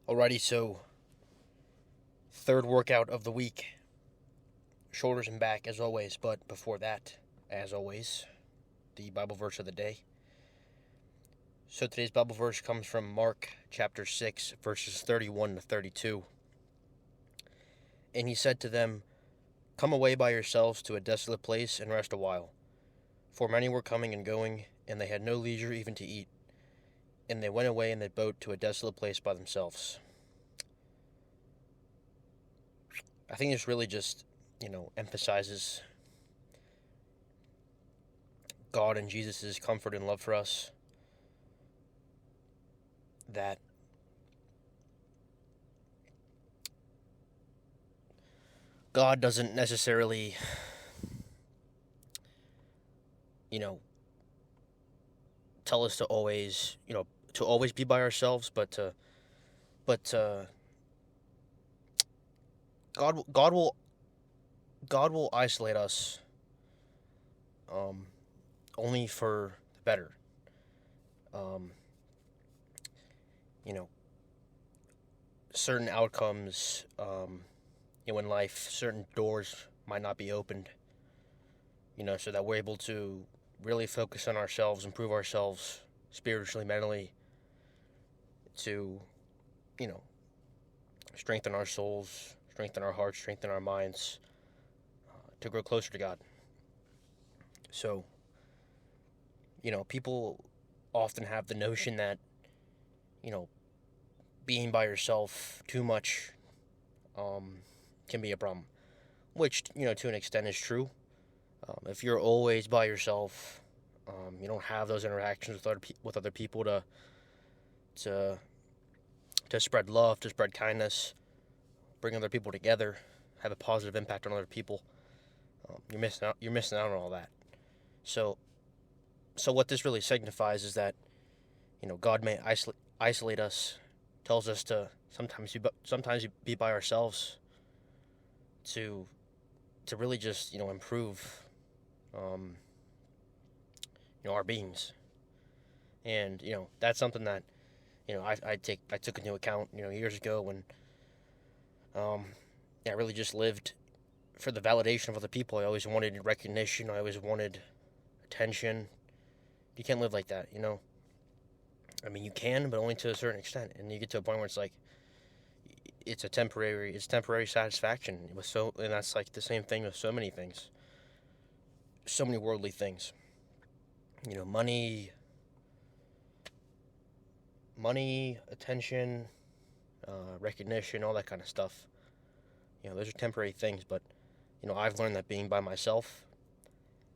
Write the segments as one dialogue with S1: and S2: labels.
S1: Alrighty, so third workout of the week. Shoulders and back as always, but before that, as always, the Bible verse of the day. So today's Bible verse comes from Mark chapter 6, verses 31 to 32. And he said to them, "Come away by yourselves to a desolate place and rest a while. For many were coming and going, and they had no leisure even to eat. And they went away in the boat to a desolate place by themselves." I think this really just, emphasizes God and Jesus' comfort and love for us. That God doesn't necessarily, tell us to always, be by ourselves, but God, God will, God will isolate us, only for the better. Um, you know, certain outcomes, in life, certain doors might not be opened, so that we're able to really focus on ourselves, improve ourselves spiritually, mentally, to, you know, strengthen our souls, strengthen our hearts, strengthen our minds, to grow closer to God. So, people often have the notion that, being by yourself too much can be a problem, which, to an extent is true. If you're always by yourself, you don't have those interactions with other people to spread love, to spread kindness, bring other people together, have a positive impact on other people. You're missing out. You're missing out on all that. So what this really signifies is that, God may isolate us, tells us to sometimes be by ourselves, to really just improve, our beings, and that's something that I took into account years ago when I really just lived for the validation of other people. I always wanted recognition. I always wanted attention. You can't live like that, I mean, you can, but only to a certain extent. And you get to a point where it's like, it's temporary satisfaction. And that's like the same thing with so many things, so many worldly things. Money, attention, recognition, all that kind of stuff. Those are temporary things. But I've learned that being by myself,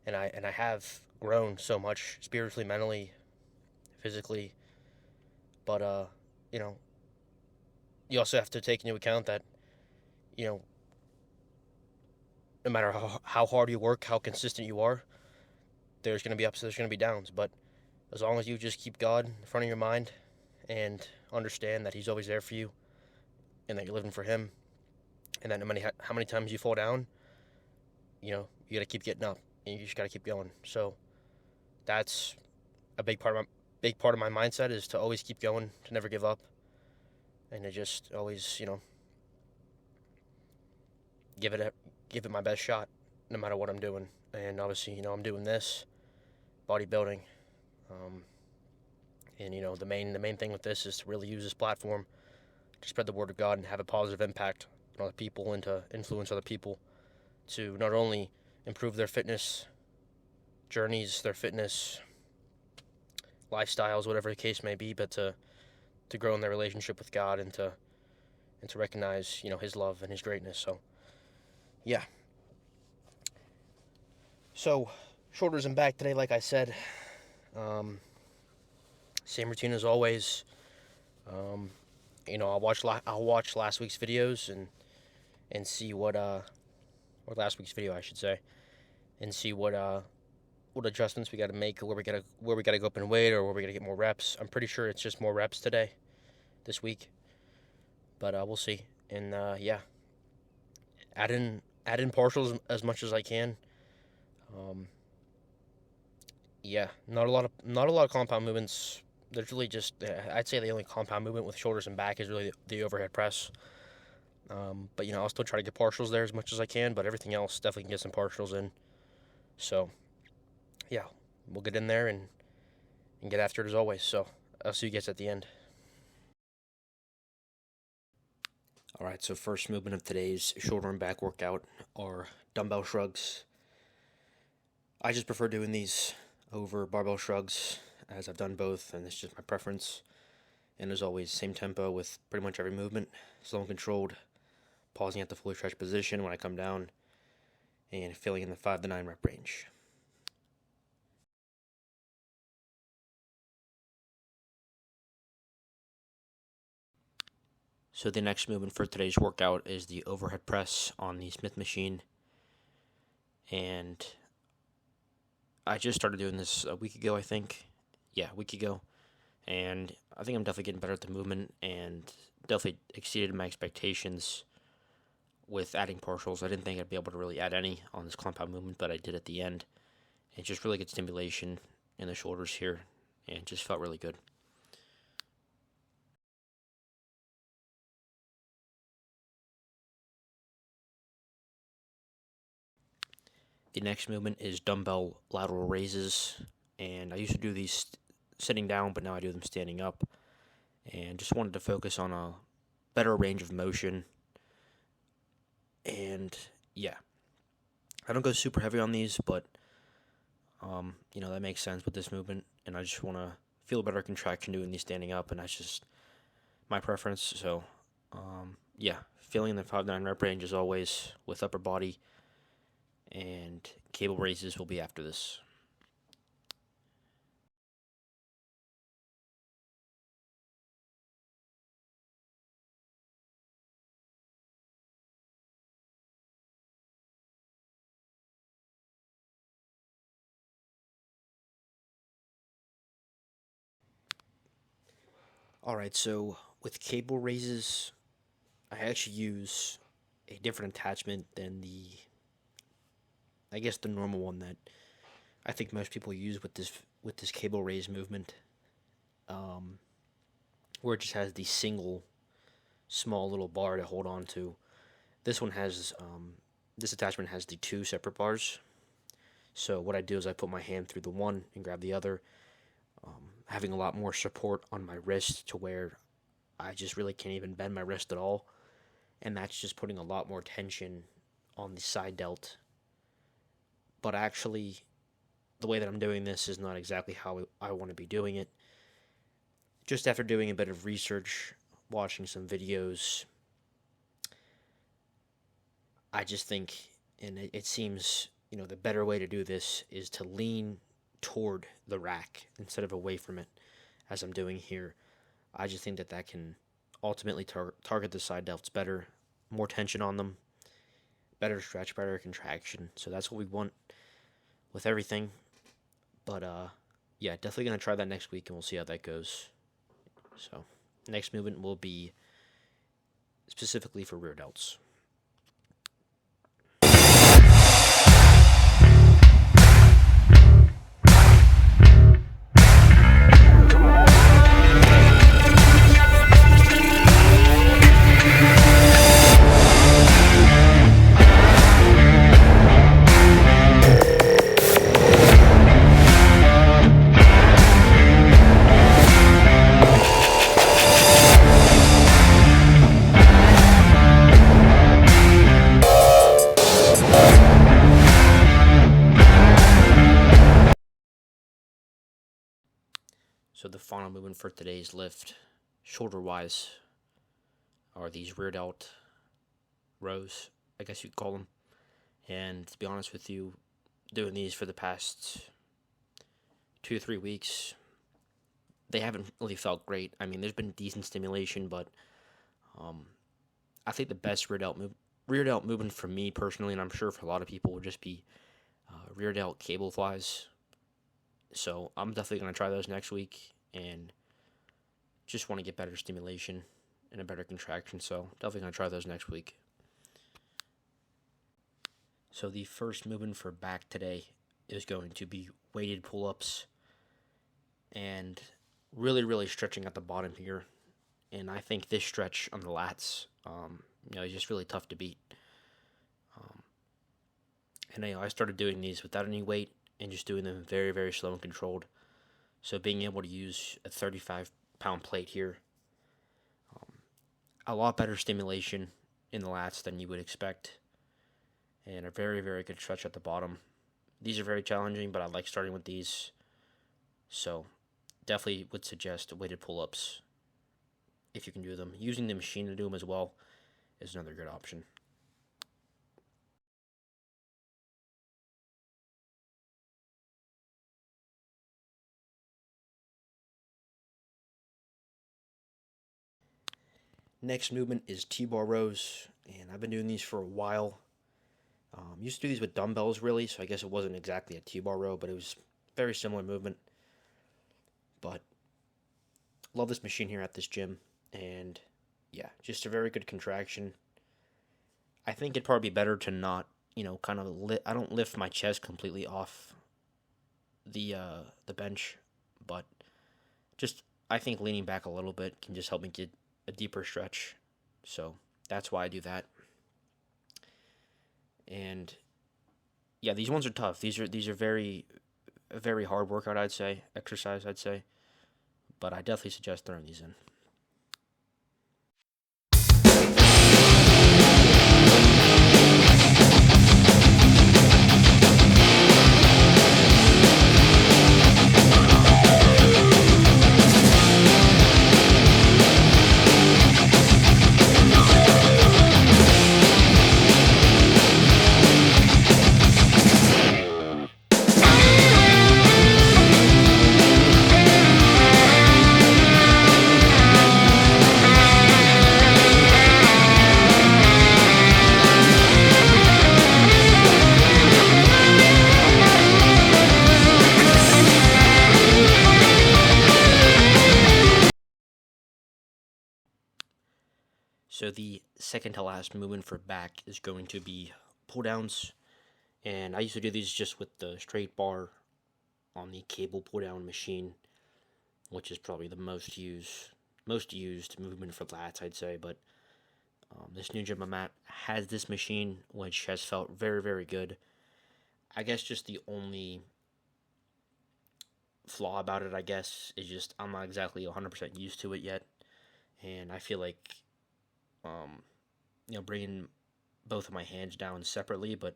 S1: and I have grown so much spiritually, mentally, physically. But you also have to take into account that no matter how hard you work, how consistent you are, there's going to be ups, there's going to be downs. But as long as you just keep God in front of your mind and understand that He's always there for you, and that you're living for Him, and that no matter how many times you fall down, you got to keep getting up, and you just got to keep going. So that's a big part of my mindset, is to always keep going, to never give up, and to just always give it my best shot, no matter what I'm doing. And obviously, I'm doing this bodybuilding, and the main thing with this is to really use this platform to spread the word of God and have a positive impact on other people, and to influence other people to not only improve their fitness journeys, their fitness lifestyles, whatever the case may be, but to grow in their relationship with God, and to recognize His love and His greatness. So yeah. So shoulders and back today, like I said. Same routine as always. I'll watch last week's videos and see what or last week's video, I should say, and see what adjustments we got to make, where we got to go up in weight, or where we got to get more reps. I'm pretty sure it's just more reps this week, but we'll see. And add in partials as much as I can. Not a lot of compound movements there's really just, I'd say the only compound movement with shoulders and back is really the overhead press. But I'll still try to get partials there as much as I can, but everything else definitely can get some partials in. So yeah, we'll get in there and get after it as always. So I'll see you guys at the end. All right, so first movement of today's shoulder and back workout are dumbbell shrugs. I just prefer doing these over barbell shrugs, as I've done both, and it's just my preference. And as always, same tempo with pretty much every movement, slow and controlled, pausing at the fully stretched position when I come down, and filling in the 5 to 9 rep range. So the next movement for today's workout is the overhead press on the Smith machine. And I just started doing this a week ago, I think. Yeah, a week ago. And I think I'm definitely getting better at the movement and definitely exceeded my expectations with adding partials. I didn't think I'd be able to really add any on this compound movement, but I did at the end. It just really good stimulation in the shoulders here, and it just felt really good. The next movement is dumbbell lateral raises, and I used to do these sitting down, but now I do them standing up, and just wanted to focus on a better range of motion. And yeah, I don't go super heavy on these, but that makes sense with this movement, and I just want to feel a better contraction doing these standing up, and that's just my preference. So yeah, feeling the 5 to 9 rep range as always with upper body, and cable raises will be after this. Alright, so with cable raises, I actually use a different attachment than the normal one that I think most people use with this cable raise movement, where it just has the single small little bar to hold on to. This one has this attachment has the 2 separate bars. So what I do is I put my hand through the one and grab the other, having a lot more support on my wrist to where I just really can't even bend my wrist at all, and that's just putting a lot more tension on the side delt. But actually, the way that I'm doing this is not exactly how I want to be doing it. Just after doing a bit of research, watching some videos, I just think, and it seems, the better way to do this is to lean toward the rack instead of away from it, as I'm doing here. I just think that can ultimately target the side delts better, more tension on them, better stretch, better contraction. So that's what we want with everything. But yeah, definitely going to try that next week, and we'll see how that goes. So next movement will be specifically for rear delts. So the final movement for today's lift, shoulder-wise, are these rear delt rows, I guess you'd call them. And to be honest with you, doing these for the past 2 to 3 weeks, they haven't really felt great. I mean, there's been decent stimulation, but I think the best rear delt movement for me personally, and I'm sure for a lot of people, would just be rear delt cable flies. So I'm definitely going to try those next week, and just want to get better stimulation and a better contraction. So definitely going to try those next week. So the first movement for back today is going to be weighted pull-ups. And really stretching at the bottom here, and I think this stretch on the lats, is just really tough to beat. Um, and I started doing these without any weight and just doing them very slow and controlled. So being able to use a 35-pound plate here, um, a lot better stimulation in the lats than you would expect, and a very good stretch at the bottom. These are very challenging, but I like starting with these. So definitely would suggest weighted pull-ups if you can do them. Using the machine to do them as well is another good option. Next movement is T-bar rows, and I've been doing these for a while. Used to do these with dumbbells, really, so I guess it wasn't exactly a T-bar row, but it was very similar movement. But love this machine here at this gym, and yeah, just a very good contraction. I think it'd probably be better to not, I don't lift my chest completely off the bench, but just I think leaning back a little bit can just help me get a deeper stretch. So that's why I do that. And yeah, these ones are tough. These are very hard workout, I'd say, exercise, I'd say, but I definitely suggest throwing these in. So the second to last movement for back is going to be pull downs, and I used to do these just with the straight bar on the cable pull down machine, which is probably the most used movement for lats, I'd say. But this new gym I'm at has this machine, which has felt very good. I guess just the only flaw about it, I guess, is just I'm not exactly 100% used to it yet, and I feel like bringing both of my hands down separately, but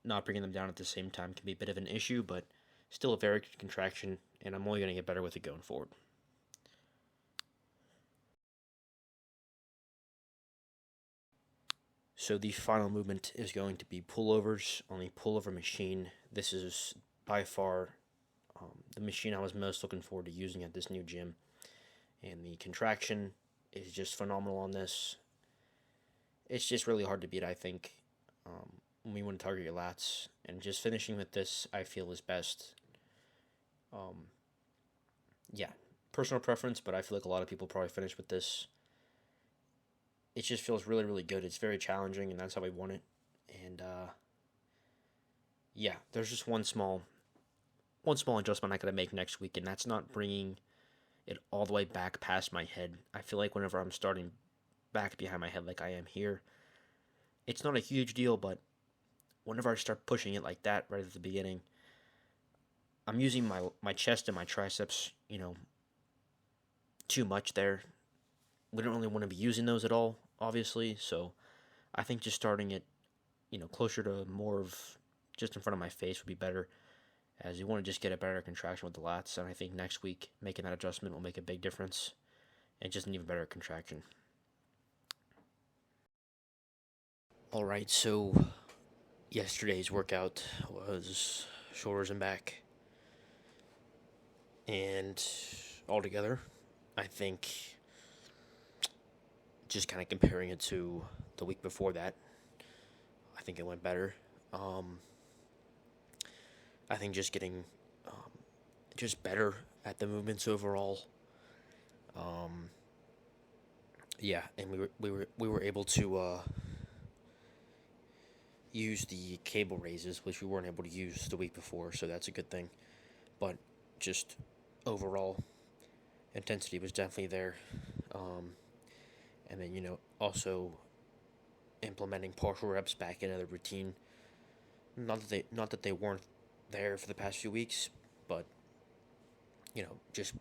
S1: not bringing them down at the same time can be a bit of an issue, but still a very good contraction, and I'm only going to get better with it going forward. So the final movement is going to be pullovers on the pullover machine. This is by far the machine I was most looking forward to using at this new gym, and the contraction is just phenomenal on this. It's just really hard to beat, I think, when you want to target your lats, and just finishing with this, I feel, is best. Um, yeah, personal preference, but I feel like a lot of people probably finish with this. It just feels really good. It's very challenging, and that's how I want it. And yeah, there's just one small adjustment I gotta make next week, and that's not bringing it all the way back past my head. I feel like whenever I'm starting back behind my head like I am here, it's not a huge deal, but whenever I start pushing it like that right at the beginning, I'm using my chest and my triceps, too much there. We don't really want to be using those at all, obviously, so I think just starting it, closer to more of just in front of my face would be better, as you want to just get a better contraction with the lats, and I think next week making that adjustment will make a big difference, and just an even better contraction. Alright, so yesterday's workout was shoulders and back, and altogether, I think just kind of comparing it to the week before that, I think it went better. I think just getting just better at the movements overall. Yeah, and we were able to use the cable raises, which we weren't able to use the week before, so that's a good thing. But just overall intensity was definitely there. And then, also implementing partial reps back into the routine. Not that they weren't there for the past few weeks, but just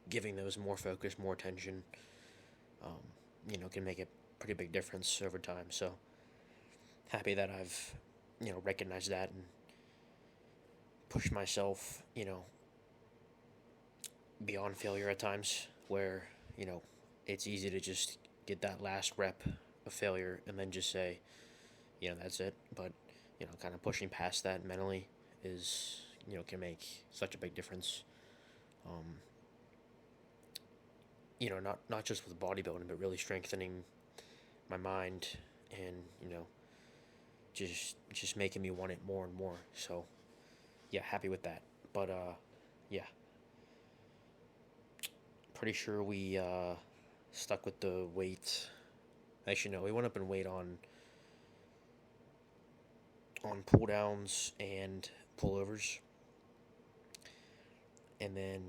S1: giving those more focus, more attention, can make a pretty big difference over time. So happy that I've recognized that and pushed myself beyond failure at times, where it's easy to just get that last rep of failure and then just say, that's it. But kind of pushing past that mentally is can make such a big difference. Not just with bodybuilding, but really strengthening my mind and just making me want it more and more. So yeah, happy with that. But yeah, pretty sure we stuck with the weight. Actually, no, we went up in weight on pull downs and pullovers, and then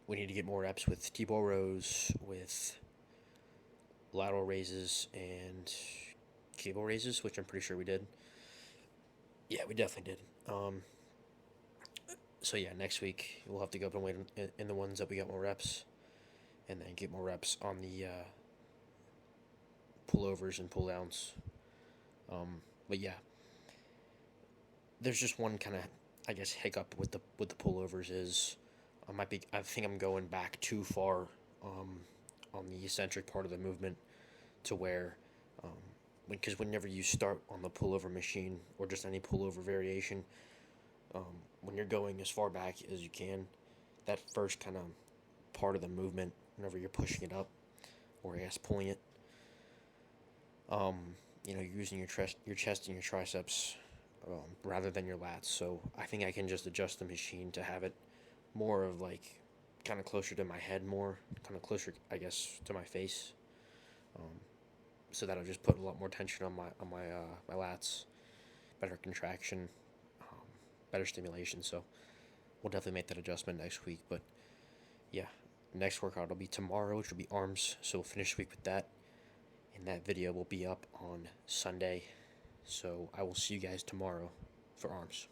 S1: we need to get more reps with T-bar rows, with lateral raises and cable raises, which I'm pretty sure we did. Yeah, we definitely did. So yeah, next week we'll have to go up and weight in the ones that we got more reps, and then get more reps on the pullovers and pull downs. But yeah, there's just one kind of, I guess, hiccup with the pullovers is I think I'm going back too far on the eccentric part of the movement, to where because whenever you start on the pullover machine or just any pullover variation, when you're going as far back as you can, that first kind of part of the movement, whenever you're pushing it up, or I guess pulling it, you're using your chest and your triceps rather than your lats. So I think I can just adjust the machine to have it more of like kind of closer to my head, more kind of closer, I guess, to my face. So that'll just put a lot more tension on my lats, better contraction, better stimulation. So we'll definitely make that adjustment next week. But yeah, next workout will be tomorrow, which will be arms. So we'll finish the week with that, and that video will be up on Sunday. So I will see you guys tomorrow for arms.